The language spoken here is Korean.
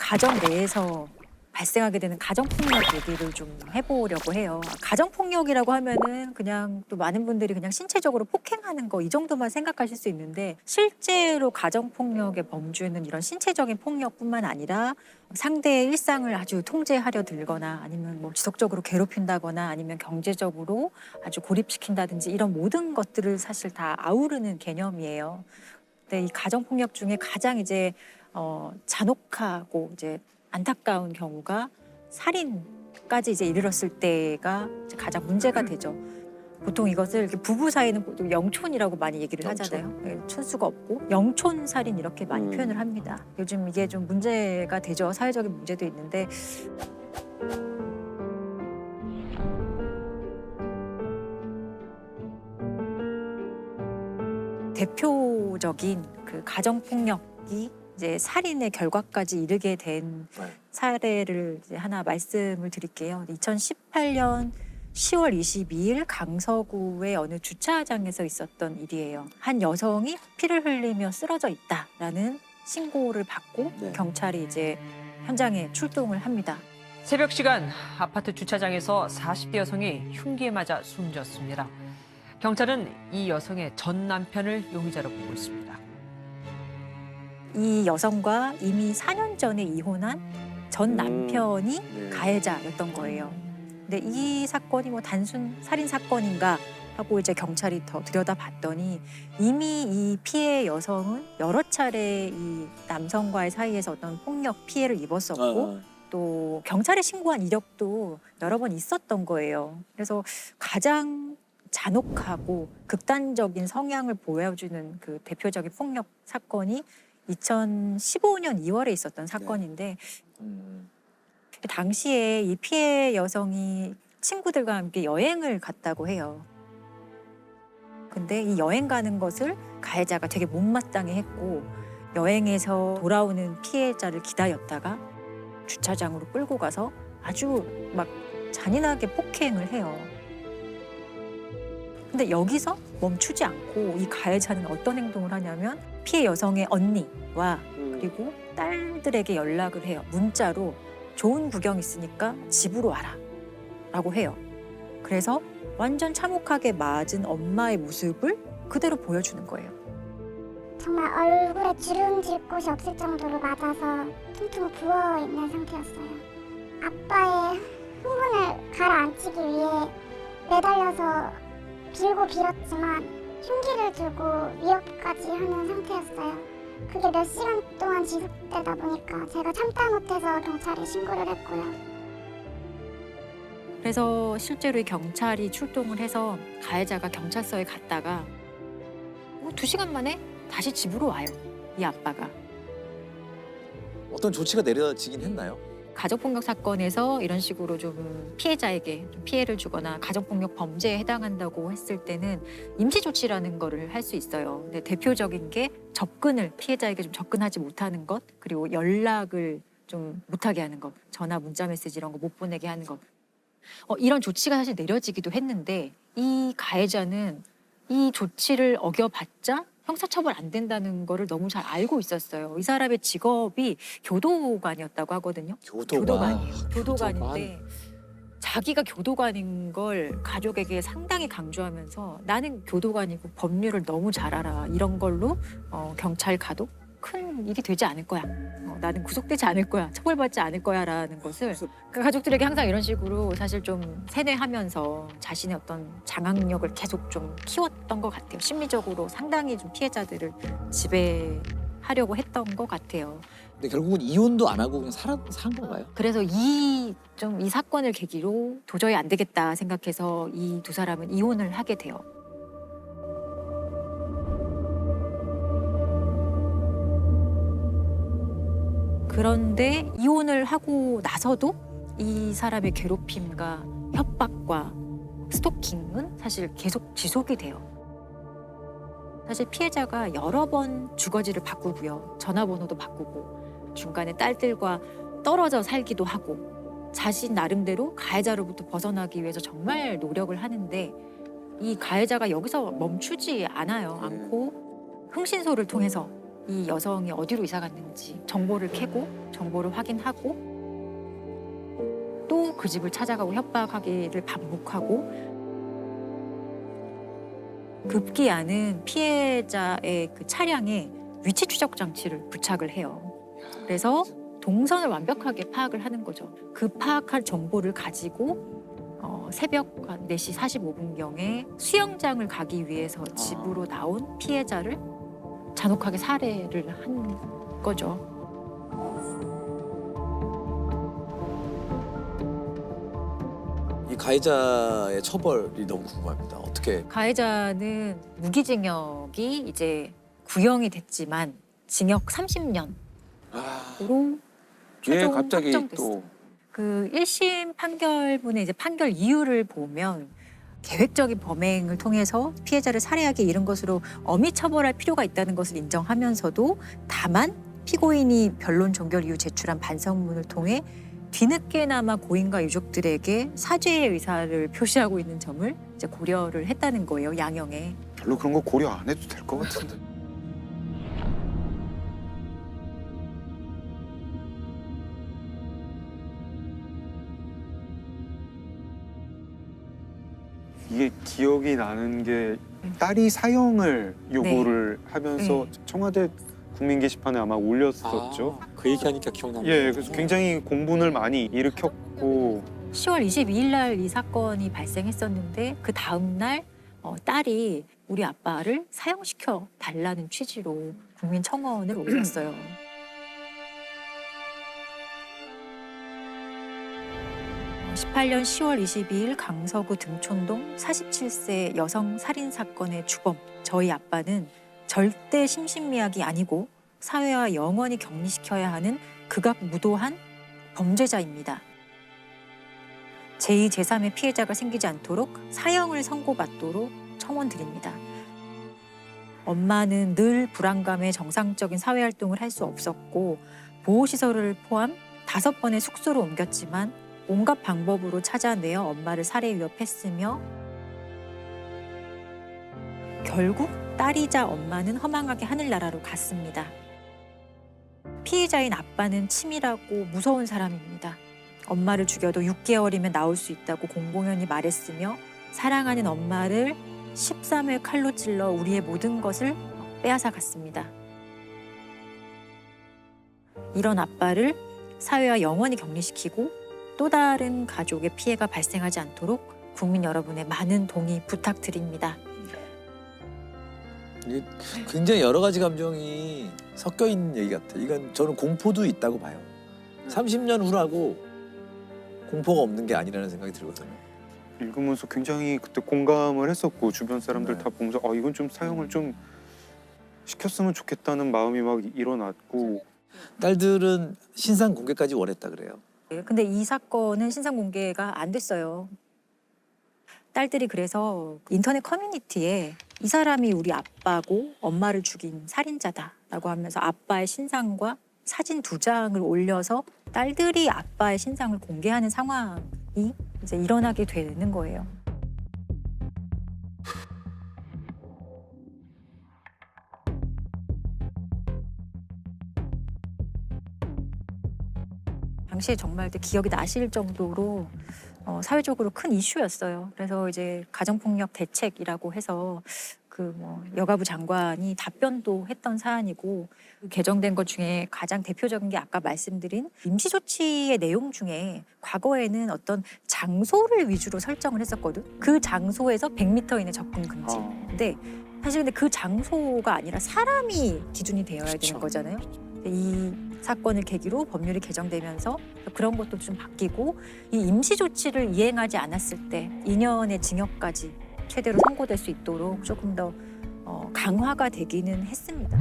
가정 내에서 발생하게 되는 가정폭력 얘기를 좀 해보려고 해요. 가정폭력이라고 하면은 그냥 또 많은 분들이 그냥 신체적으로 폭행하는 거 이 정도만 생각하실 수 있는데 실제로 가정폭력의 범주는 이런 신체적인 폭력뿐만 아니라 상대의 일상을 아주 통제하려 들거나 아니면 뭐 지속적으로 괴롭힌다거나 아니면 경제적으로 아주 고립시킨다든지 이런 모든 것들을 사실 다 아우르는 개념이에요. 근데 이 가정폭력 중에 가장 이제 잔혹하고 이제 안타까운 경우가 살인까지 이제 이르렀을 때가 이제 가장 문제가 되죠. 보통 이것을 이렇게 부부 사이는 보통 영촌이라고 많이 얘기를 하잖아요. 예, 촌수가 없고 영촌 살인 이렇게 많이 표현을 합니다. 요즘 이게 좀 문제가 되죠. 사회적인 문제도 있는데 대표적인 그 가정폭력이 이제 살인의 결과까지 이르게 된 사례를 이제 하나 말씀을 드릴게요. 2018년 10월 22일 강서구의 어느 주차장에서 있었던 일이에요. 한 여성이 피를 흘리며 쓰러져 있다라는 신고를 받고 경찰이 이제 현장에 출동을 합니다. 새벽 시간 아파트 주차장에서 40대 여성이 흉기에 맞아 숨졌습니다. 경찰은 이 여성의 전 남편을 용의자로 보고 있습니다. 이 여성과 이미 4년 전에 이혼한 전 남편이 가해자였던 거예요. 근데 이 사건이 뭐 단순 살인 사건인가 하고 이제 경찰이 더 들여다봤더니 이미 이 피해 여성은 여러 차례 이 남성과의 사이에서 어떤 폭력 피해를 입었었고 또 경찰에 신고한 이력도 여러 번 있었던 거예요. 그래서 가장 잔혹하고 극단적인 성향을 보여주는 그 대표적인 폭력 사건이 2015년 2월에 있었던 사건인데 당시에 이 피해 여성이 친구들과 함께 여행을 갔다고 해요. 근데 이 여행 가는 것을 가해자가 되게 못마땅해 했고 여행에서 돌아오는 피해자를 기다렸다가 주차장으로 끌고 가서 아주 막 잔인하게 폭행을 해요. 근데 여기서 멈추지 않고 이 가해자는 어떤 행동을 하냐면 피해 여성의 언니와 그리고 딸들에게 연락을 해요. 문자로 좋은 구경 있으니까 집으로 와라 라고 해요. 그래서 완전 참혹하게 맞은 엄마의 모습을 그대로 보여주는 거예요. 정말 얼굴에 주름질 곳이 없을 정도로 맞아서 퉁퉁 부어있는 상태였어요. 아빠의 흥분을 가라앉히기 위해 매달려서 빌고 빌었지만 흉기를 들고 위협까지 하는 상태였어요. 그게 몇 시간 동안 지속되다 보니까 제가 참다 못해서 경찰에 신고를 했고요. 그래서 실제로 이 경찰이 출동을 해서 가해자가 경찰서에 갔다가 2시간 만에 다시 집으로 와요. 이 아빠가. 어떤 조치가 내려지긴 했나요? 가정폭력 사건에서 이런 식으로 좀 피해자에게 좀 피해를 주거나 가정폭력 범죄에 해당한다고 했을 때는 임시조치라는 거를 할 수 있어요. 근데 대표적인 게 접근을 피해자에게 좀 접근하지 못하는 것, 그리고 연락을 좀 못하게 하는 것, 전화, 문자 메시지 이런 거 못 보내게 하는 것. 이런 조치가 사실 내려지기도 했는데 이 가해자는 이 조치를 어겨봤자 형사처벌 안 된다는 거를 너무 잘 알고 있었어요. 이 사람의 직업이 교도관이었다고 하거든요. 교도관이에요. 교도관인데 자기가 교도관인 걸 가족에게 상당히 강조하면서 나는 교도관이고 법률을 너무 잘 알아. 이런 걸로 경찰 가도 큰 일이 되지 않을 거야. 나는 구속되지 않을 거야. 처벌받지 않을 거야라는 것을 그 가족들에게 항상 이런 식으로 사실 좀 세뇌하면서 자신의 어떤 장악력을 계속 좀 키웠던 것 같아요. 심리적으로 상당히 좀 피해자들을 지배하려고 했던 것 같아요. 근데 결국은 이혼도 안 하고 그냥 산 건가요? 그래서 이 사건을 계기로 도저히 안 되겠다 생각해서 이 두 사람은 이혼을 하게 돼요. 그런데 이혼을 하고 나서도 이 사람의 괴롭힘과 협박과 스토킹은 사실 계속 지속이 돼요. 사실 피해자가 여러 번 주거지를 바꾸고요. 전화번호도 바꾸고 중간에 딸들과 떨어져 살기도 하고 자신 나름대로 가해자로부터 벗어나기 위해서 정말 노력을 하는데 이 가해자가 여기서 멈추지 않고 흥신소를 통해서 이 여성이 어디로 이사 갔는지 정보를 캐고 정보를 확인하고 또 그 집을 찾아가고 협박하기를 반복하고 급기야는 피해자의 그 차량에 위치 추적 장치를 부착을 해요. 그래서 동선을 완벽하게 파악을 하는 거죠. 그 파악할 정보를 가지고 새벽 한 4시 45분경에 수영장을 가기 위해서 집으로 나온 피해자를 잔혹하게 살해를 한 거죠. 이 가해자의 처벌이 너무 궁금합니다. 어떻게? 가해자는 무기징역이 이제 구형이 됐지만 징역 30년으로 아, 최종 갑자기 확정됐어요. 또 그 1심 판결문의 이제 판결 이유를 보면 계획적인 범행을 통해서 피해자를 살해하기 이른 것으로 엄히 처벌할 필요가 있다는 것을 인정하면서도 다만 피고인이 변론 종결 이후 제출한 반성문을 통해 뒤늦게나마 고인과 유족들에게 사죄의 의사를 표시하고 있는 점을 이제 고려를 했다는 거예요, 양형에. 별로 그런 거 고려 안 해도 될 것 같은데. 이게 기억이 나는 게 딸이 사형을 요구를 하면서 청와대 국민 게시판에 아마 올렸었죠. 그 얘기하니까 기억납니다. 예, 그래서 굉장히 공분을 많이 일으켰고 10월 22일 날 이 사건이 발생했었는데 그 다음 날 딸이 우리 아빠를 사형시켜 달라는 취지로 국민 청원을 올렸어요. 어, 18년 10월 22일 강서구 등촌동 47세 여성 살인 사건의 주범 저희 아빠는 절대 심신미약이 아니고 사회와 영원히 격리시켜야 하는 극악무도한 범죄자입니다. 제2, 제3의 피해자가 생기지 않도록 사형을 선고받도록 청원드립니다. 엄마는 늘 불안감에 정상적인 사회활동을 할 수 없었고 보호시설을 포함 5번의 숙소로 옮겼지만 온갖 방법으로 찾아내어 엄마를 살해 위협했으며 결국 딸이자 엄마는 허망하게 하늘나라로 갔습니다. 피해자인 아빠는 치밀하고 무서운 사람입니다. 엄마를 죽여도 6개월이면 나올 수 있다고 공공연히 말했으며 사랑하는 엄마를 13회 칼로 찔러 우리의 모든 것을 빼앗아 갔습니다. 이런 아빠를 사회와 영원히 격리시키고 또 다른 가족의 피해가 발생하지 않도록 국민 여러분의 많은 동의 부탁드립니다. 이게 굉장히 여러 가지 감정이 섞여 있는 얘기 같아요. 이건 저는 공포도 있다고 봐요. 30년 후라고 공포가 없는 게 아니라는 생각이 들거든요. 읽으면서 굉장히 그때 공감을 했었고 주변 사람들 네. 다 보면서 이건 좀 사형을 좀 시켰으면 좋겠다는 마음이 막 일어났고 딸들은 신상 공개까지 원했다 그래요. 근데 이 사건은 신상 공개가 안 됐어요. 딸들이 그래서 인터넷 커뮤니티에 이 사람이 우리 아빠고 엄마를 죽인 살인자다라고 하면서 아빠의 신상과 사진 2장을 올려서 딸들이 아빠의 신상을 공개하는 상황이 이제 일어나게 되는 거예요. 당시에 정말 기억이 나실 정도로 사회적으로 큰 이슈였어요. 그래서 이제 가정폭력 대책이라고 해서 여가부 장관이 답변도 했던 사안이고 개정된 것 중에 가장 대표적인 게 아까 말씀드린 임시조치의 내용 중에 과거에는 어떤 장소를 위주로 설정을 했었거든. 그 장소에서 100m 이내 접근 금지. 근데 사실 근데 그 장소가 아니라 사람이 기준이 되어야 되는 거잖아요. 이 사건을 계기로 법률이 개정되면서 그런 것도 좀 바뀌고 이 임시조치를 이행하지 않았을 때 2년의 징역까지 최대로 선고될 수 있도록 조금 더 강화가 되기는 했습니다.